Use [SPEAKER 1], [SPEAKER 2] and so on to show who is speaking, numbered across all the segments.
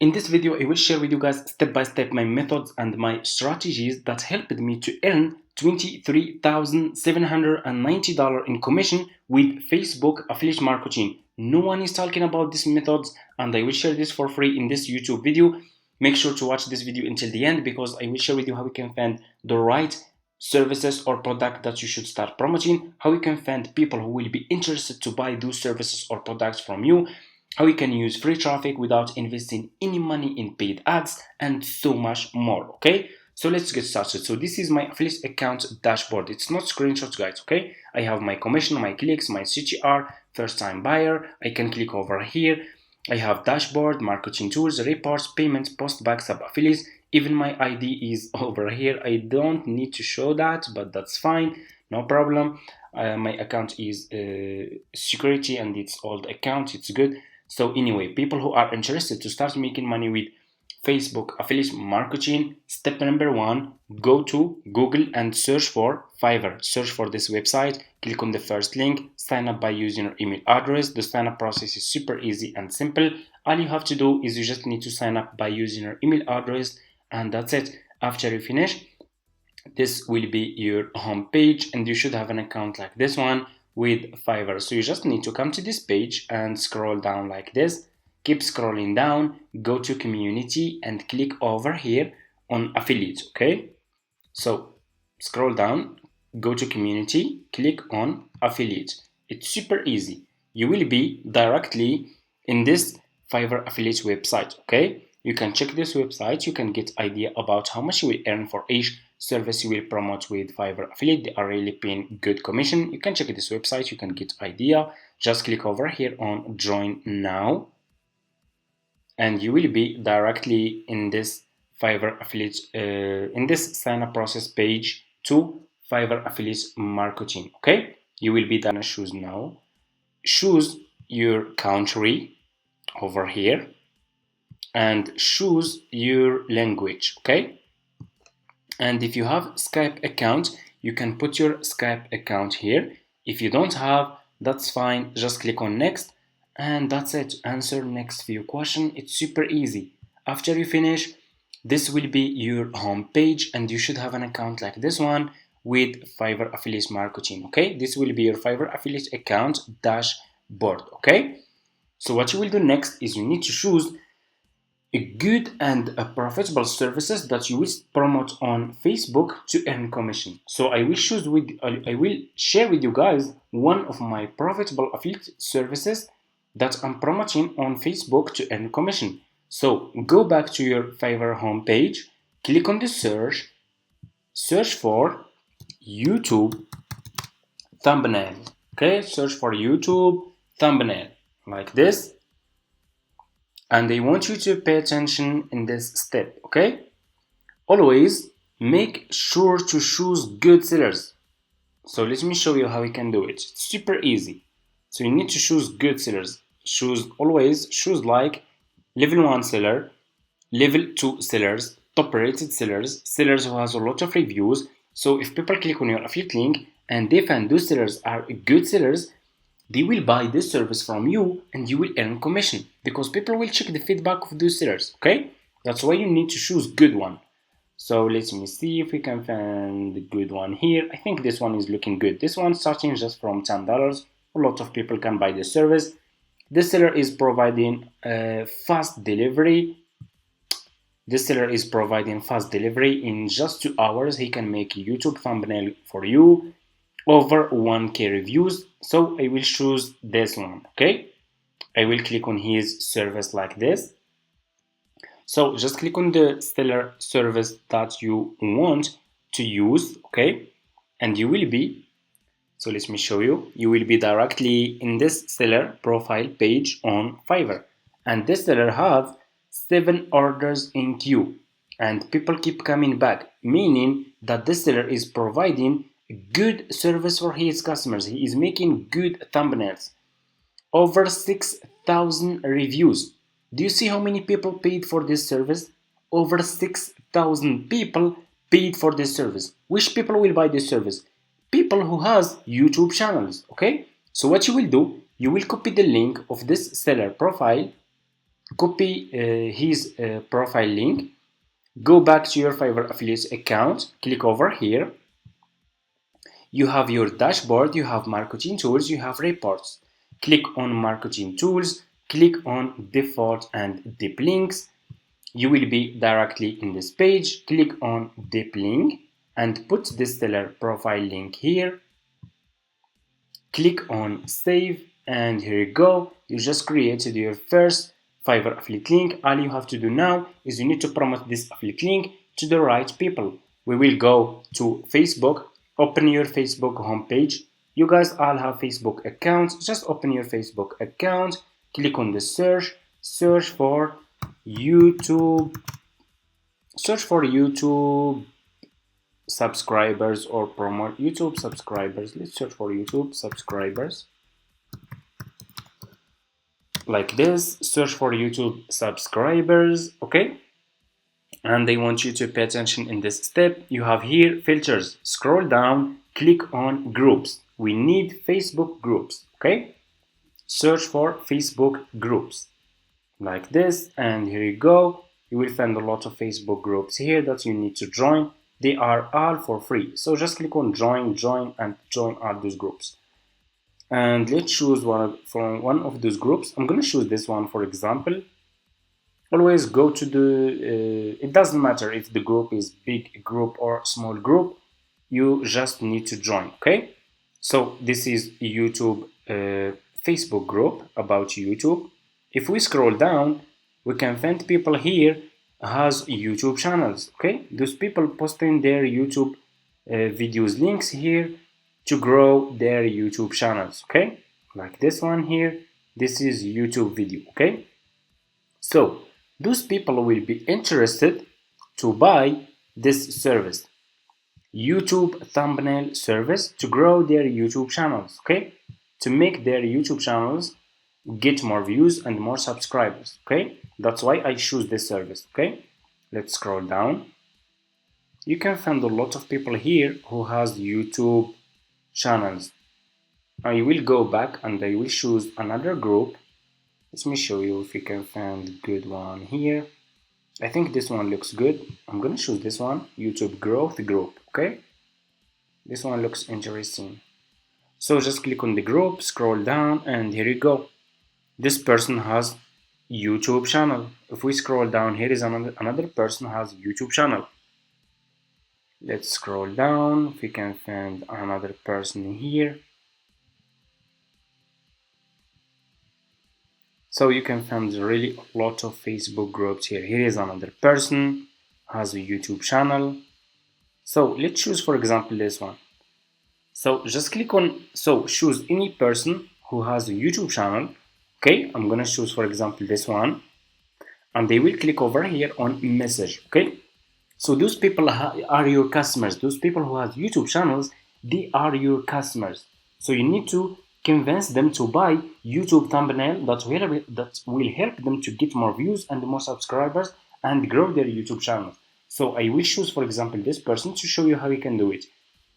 [SPEAKER 1] In this video, I will share with you guys step by step my methods and my strategies that helped me to earn $23,790 in commission with Facebook affiliate marketing. No one is talking about these methods, and I will share this for free in this YouTube video. Make sure to watch this video until the end because I will share with you how you can find the right services or product that you should start promoting, how you can find people who will be interested to buy those services or products from you, how you can use free traffic without investing any money in paid ads, and so much more. Okay, so let's get started. So this is my affiliate account dashboard. It's not screenshots, guys. Okay, I have my commission, my clicks, my CTR, first time buyer. I can click over here. I have dashboard, marketing tools, reports, payments, post back, sub affiliates. Even my ID is over here. I don't need to show that, but that's fine, no problem. My account is security and it's old account, it's good. So anyway, people who are interested to start making money with Facebook affiliate marketing, step number one, go to Google and search for Fiverr. Search for this website, click on the first link, sign up by using your email address. The sign up process is super easy and simple. All you have to do is you just need to sign up by using your email address, and that's it. After you finish, this will be your home page and you should have an account like this one with Fiverr. So you just need to come to this page and scroll down like this. Keep scrolling down, go to community and click over here on affiliate. Okay, so scroll down, go to community, click on affiliate. It's super easy. You will be directly in this Fiverr affiliate website. Okay, you can check this website, you can get idea about how much you will earn for each service you will promote with Fiverr affiliate. They are really paying good commission. You can check this website, you can get idea. Just click over here on join now and you will be directly in this Fiverr affiliate in this sign up process page to Fiverr affiliate marketing. Okay, you will be done. Choose now, choose your country over here and choose your language. Okay, and if you have Skype account, you can put your Skype account here. If you don't have, that's fine, just click on next and that's it. Answer next few questions. It's super easy. After you finish, this will be your home page and you should have an account like this one with Fiverr affiliate marketing. Okay, this will be your Fiverr affiliate account dashboard. Okay, so what you will do next is you need to choose a good and a profitable services that you will promote on Facebook to earn commission. So I will share with you guys one of my profitable affiliate services that I'm promoting on Facebook to earn commission. So go back to your Fiverr homepage, click on the search for YouTube thumbnail. Okay, search for YouTube thumbnail like this. And I want you to pay attention in this step. Okay, always make sure to choose good sellers. So let me show you how you can do it. It's super easy. So you need to choose good sellers. Always choose like level 1 seller, level 2 sellers, top rated sellers, sellers who has a lot of reviews. So if people click on your affiliate link and they find those sellers are good sellers, they will buy this service from you and you will earn commission because people will check the feedback of those sellers. Okay, that's why you need to choose good one. So let me see if we can find the good one here. I think this one is looking good. This one starting just from $10. A lot of people can buy this service. This seller is providing fast delivery. This seller is providing fast delivery. In just 2 hours, he can make a YouTube thumbnail for you. Over 1K reviews. So I will choose this one. Okay, I will click on his service like this. So just click on the seller service that you want to use. Okay, and you will be, so let me show you, you will be directly in this seller profile page on Fiverr, and this seller have 7 orders in queue and people keep coming back, meaning that this seller is providing good service for his customers. He is making good thumbnails. Over 6,000 reviews. Do you see how many people paid for this service? Over 6,000 people paid for this service. Which people will buy this service? People who has YouTube channels. Okay, so what you will do, you will copy the link of this seller profile copy his profile link, go back to your Fiverr affiliates account, click over here. You have your dashboard, you have marketing tools, you have reports. Click on marketing tools, click on default and deep links. You will be directly in this page. Click on deep link and put the seller profile link here. Click on save, and here you go. You just created your first Fiverr affiliate link. All you have to do now is you need to promote this affiliate link to the right people. We will go to Facebook. Open your Facebook homepage. You guys all have Facebook accounts. Just open your Facebook account. Click on the search for YouTube. Search for YouTube subscribers or promote YouTube subscribers. Let's search for YouTube subscribers. Like this, search for YouTube subscribers, okay? And I want you to pay attention in this step. You have here filters. Scroll down, click on groups. We need Facebook groups, okay? Search for Facebook groups like this, and here you go. You will find a lot of Facebook groups here that you need to join. They are all for free, so just click on join, and join all those groups. And let's choose one from one of those groups. I'm gonna choose this one, for example. Always go to the it doesn't matter if the group is big group or small group, you just need to join, okay? So this is YouTube Facebook group about YouTube. If we scroll down, we can find people here has YouTube channels, okay? Those people posting their YouTube videos links here to grow their YouTube channels, okay? Like this one here, this is YouTube video, okay? So those people will be interested to buy this service, YouTube thumbnail service, to grow their YouTube channels, okay? To make their YouTube channels get more views and more subscribers, okay? That's why I choose this service, okay? Let's scroll down. You can find a lot of people here who has YouTube channels. I will go back and I will choose another group. Let me show you if you can find a good one here. I think this one looks good. I'm gonna choose this one, YouTube growth group, okay? This one looks interesting. So just click on the group, scroll down, and here you go. This person has YouTube channel. If we scroll down, here is another person has YouTube channel. Let's scroll down if we can find another person here. So you can find really a lot of Facebook groups here. Here is another person has a YouTube channel. So let's choose, for example, this one. So just click on, so choose any person who has a YouTube channel. Okay, I'm gonna choose, for example, this one, and they will click over here on message, okay? So those people are your customers. Those people who have YouTube channels, they are your customers. So you need to convince them to buy YouTube thumbnail that will help them to get more views and more subscribers and grow their YouTube channel. So I will choose, for example, this person to show you how you can do it.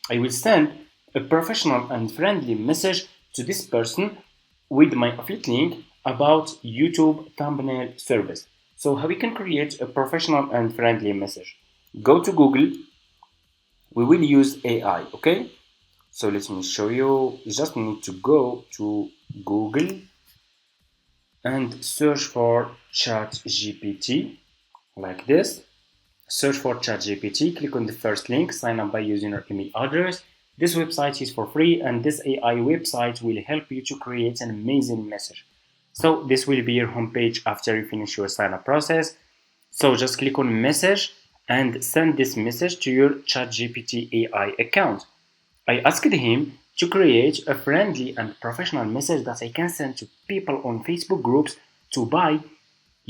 [SPEAKER 1] I will send a professional and friendly message to this person with my affiliate link about YouTube thumbnail service. So how we can create a professional and friendly message? Go to Google. We will use AI, okay? So let me show you. You just need to go to Google and search for ChatGPT like this. Search for ChatGPT, click on the first link, sign up by using your email address. This website is for free, and this AI website will help you to create an amazing message. So this will be your homepage after you finish your sign up process. So just click on message and send this message to your ChatGPT AI account. I asked him to create a friendly and professional message that I can send to people on Facebook groups to buy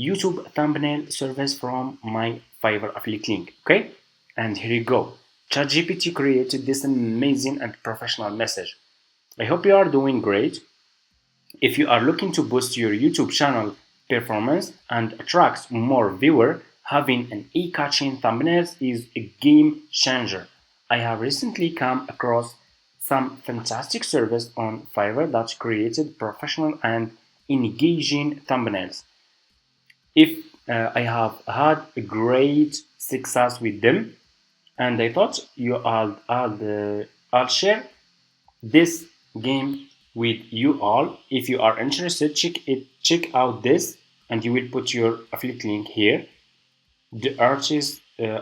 [SPEAKER 1] YouTube thumbnail service from my Fiverr affiliate link, okay? And here you go. ChatGPT created this amazing and professional message. I hope you are doing great. If you are looking to boost your YouTube channel performance and attract more viewers, having an eye-catching thumbnails is a game changer. I have recently come across some fantastic service on Fiverr that created professional and engaging thumbnails. if I have had a great success with them, and I thought I'll share this game with you all. If you are interested, check out this, and you will put your affiliate link here. The artists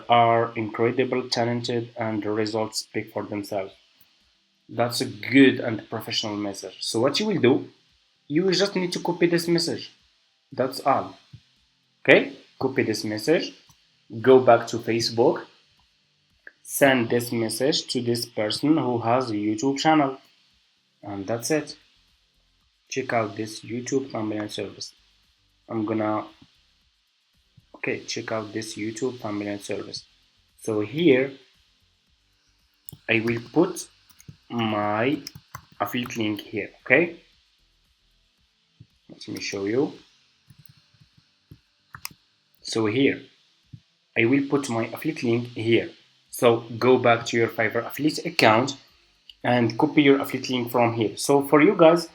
[SPEAKER 1] are incredible, talented, and the results speak for themselves. That's a good and professional message. So what you will do, you will just need to copy this message. That's all. Okay? Copy this message, go back to Facebook, send this message to this person who has a YouTube channel, and that's it. Check out this YouTube thumbnail service. Check out this YouTube thumbnail service. So here I will put my affiliate link here. Okay, let me show you. So here I will put my affiliate link here. So go back to your Fiverr affiliate account and copy your affiliate link from here. So for you guys,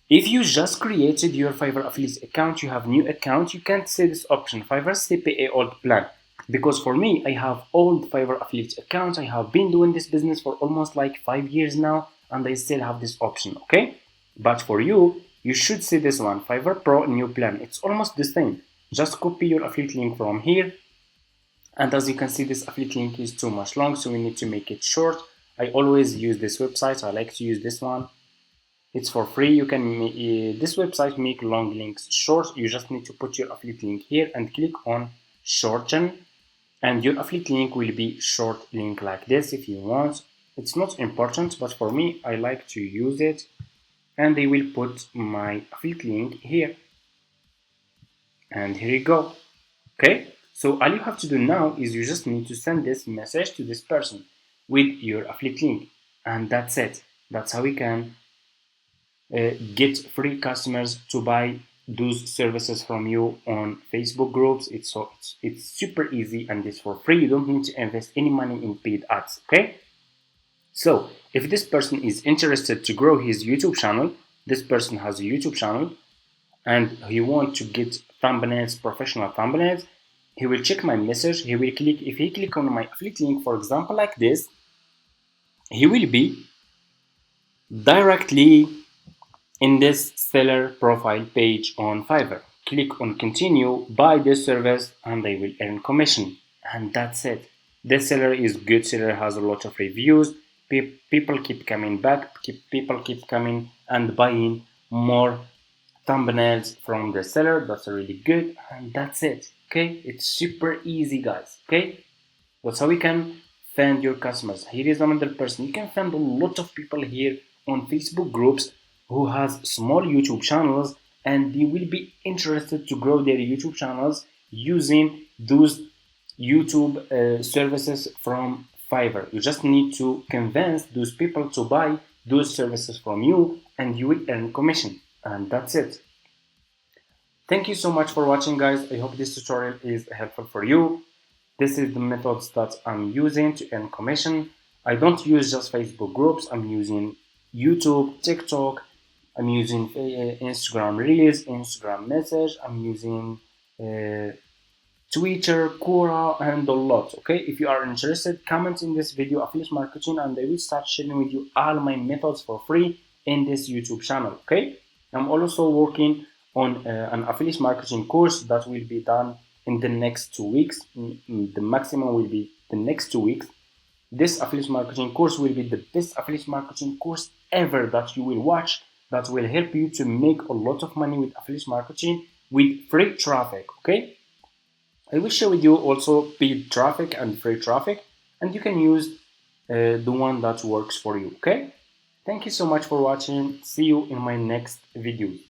[SPEAKER 1] if you just created your Fiverr affiliate account, you have new account, you can't see this option, Fiverr CPA old plan. Because for me, I have old Fiverr affiliate account. I have been doing this business for almost like 5 years now, and I still have this option, okay? But for you, you should see this one, Fiverr Pro new plan. It's almost the same. Just copy your affiliate link from here. And as you can see, this affiliate link is too much long, so we need to make it short. I always use this website. I like to use this one. It's for free. You can this website make long links short. You just need to put your affiliate link here and click on shorten, and your affiliate link will be short link like this if you want. It's not important, but for me, I like to use it, and I will put my affiliate link here, and here you go. Okay, so all you have to do now is you just need to send this message to this person with your affiliate link, and that's it. That's how we can get free customers to buy those services from you on Facebook groups. It's super easy, and it's for free. You don't need to invest any money in paid ads. Okay, so if this person is interested to grow his YouTube channel, this person has a YouTube channel and he wants to get thumbnails, professional thumbnails, he will check my message. He will click, if he click on my affiliate link, for example like this, he will be directly in this seller profile page on Fiverr. Click on continue, buy this service, and they will earn commission. And that's it. This seller is good seller, has a lot of reviews. People keep coming back, people keep coming and buying more thumbnails from the seller. That's really good, and that's it. Okay, it's super easy, guys. Okay, that's how we can find your customers. Here is another person. You can find a lot of people here on Facebook groups who has small YouTube channels, and they will be interested to grow their YouTube channels using those YouTube services from Fiverr. You just need to convince those people to buy those services from you, and you will earn commission, and that's it. Thank you so much for watching, guys. I hope this tutorial is helpful for you. This is the methods that I'm using to earn commission. I don't use just Facebook groups. I'm using YouTube, TikTok, I'm using Instagram Reels, Instagram Message, I'm using Twitter, Quora, and a lot. Okay, if you are interested, comment in this video affiliate marketing, and I will start sharing with you all my methods for free in this YouTube channel. Okay, I'm also working on an affiliate marketing course that will be done in the next 2 weeks. The maximum will be the next 2 weeks. This affiliate marketing course will be the best affiliate marketing course ever that you will watch, that will help you to make a lot of money with affiliate marketing with free traffic. Okay, I will share with you also paid traffic and free traffic, and you can use the one that works for you. Okay, thank you so much for watching. See you in my next video.